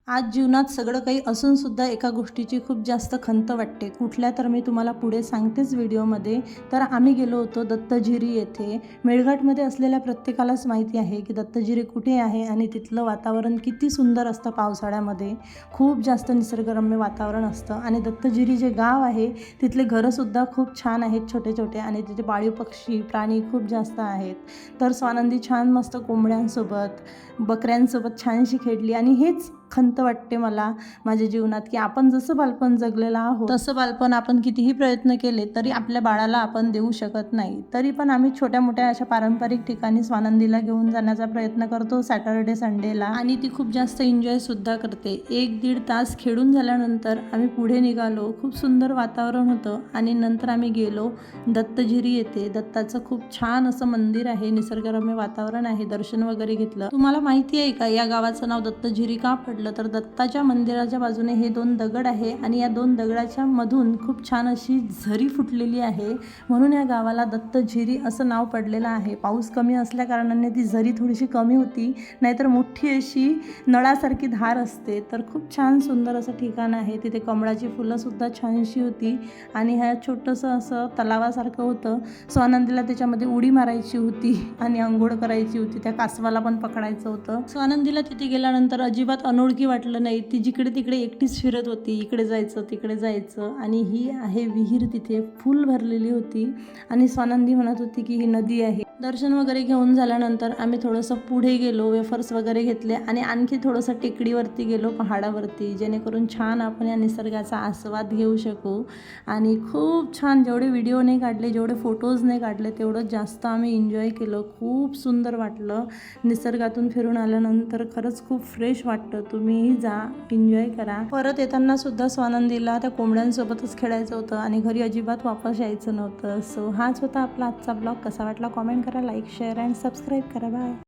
आज जीवनात सगळं काही असून सुद्धा एका गोष्टीची खूप जास्त खंत वाटते. कुठल्या तर मी तुम्हाला पुढे सांगतेच व्हिडिओमध्ये. तर आम्ही गेलो होतो दत्तजिरी येथे. मेळघाटमध्ये असलेल्या प्रत्येकालाच माहिती आहे की दत्तजिरी कुठे आहे आणि तिथलं वातावरण किती सुंदर असतं. पावसाळ्यामध्ये खूप जास्त निसर्गरम्य वातावरण असतं आणि दत्तजिरी जे गाव आहे तिथले घरंसुद्धा खूप छान आहेत, छोटे छोटे, आणि तिथे पाळीव पक्षी प्राणी खूप जास्त आहेत. तर स्वानंदी छान मस्त कोंबड्यांसोबत बकऱ्यांसोबत छानशी खेळली आणि हेच खंत वाटते मला माझ्या जीवनात की आपण जसं बालपण जगलेलं आहोत तसं बालपण आपण कितीही प्रयत्न केले तरी आपल्या बाळाला आपण देऊ शकत नाही. तरी पण आम्ही छोट्या मोठ्या अशा पारंपरिक ठिकाणी स्वानंदीला घेऊन जाण्याचा प्रयत्न करतो सॅटर्डे संडेला, आणि ती खूप जास्त एन्जॉयसुद्धा करते. 1-1.5 तास खेळून झाल्यानंतर आम्ही पुढे निघालो. खूप सुंदर वातावरण होतं आणि नंतर आम्ही गेलो दत्तजिरी येथे. दत्ताचं खूप छान असं मंदिर आहे, निसर्गरम्य वातावरण आहे, दर्शन वगैरे घेतलं. तुम्हाला माहिती आहे का या गावाचं नाव दत्तजिरी का पडलं? तर दत्ताच्या मंदिराच्या बाजूने हे 2 दगड आहे आणि या 2 दगडाच्या मधून खूप छान अशी झरी फुटलेली आहे, म्हणून या गावाला दत्तजिरी असं नाव पडलेलं आहे. पाऊस कमी असल्या कारणाने ती झरी थोडीशी कमी होती, नाहीतर मोठी अशी नळासारखी धार असते. तर खूप छान सुंदर असं ठिकाण आहे. तिथे कमळाची फुलंसुद्धा छानशी होती आणि ह्या छोटंसं असं तलावासारखं होतं. स्वानंदीला त्याच्यामध्ये उडी मारायची होती आणि अंघोळ करायची होती. त्या कासवाला पण पकडायचं होतं. स्वानंदीला तिथे गेल्यानंतर अजिबात अनोळखी वाटलं नाही. ती जिकडे तिकडे एकटीच फिरत होती, इकडे जायचं तिकडे जायचं. आणि ही आहे विहीर, तिथे फुल भरलेली होती आणि स्वानंदी म्हणत होती की ही नदी आहे. दर्शन वगैरे घेऊन झाल्यानंतर आम्ही थोडंसं पुढे गेलो, वेफर्स वगैरे घेतले आणि आणखी थोडंसं टेकडीवरती गेलो, पहाडावरती, जेणेकरून छान आपण या निसर्गाचा आस्वाद घेऊ शकू. आणि खूप छान, जेवढे व्हिडिओ नाही काढले, जेवढे फोटोज नाही काढले, तेवढं जास्त आम्ही एन्जॉय केलं. खूप सुंदर वाटलं. निसर्गातून फिरून आल्यानंतर खरंच खूप फ्रेश वाटतं. तुम्हीही जा, एन्जॉय करा. परत येताना सुद्धा स्वानंदीला त्या कोंबड्यांसोबतच खेळायचं होतं आणि घरी अजिबात वापस यायचं नव्हतं. सो हाच होता आपला आजचा ब्लॉग. कसा वाटला कॉमेंट करा, लाईक, शेअर अँड सबस्क्राईब करा. बाय.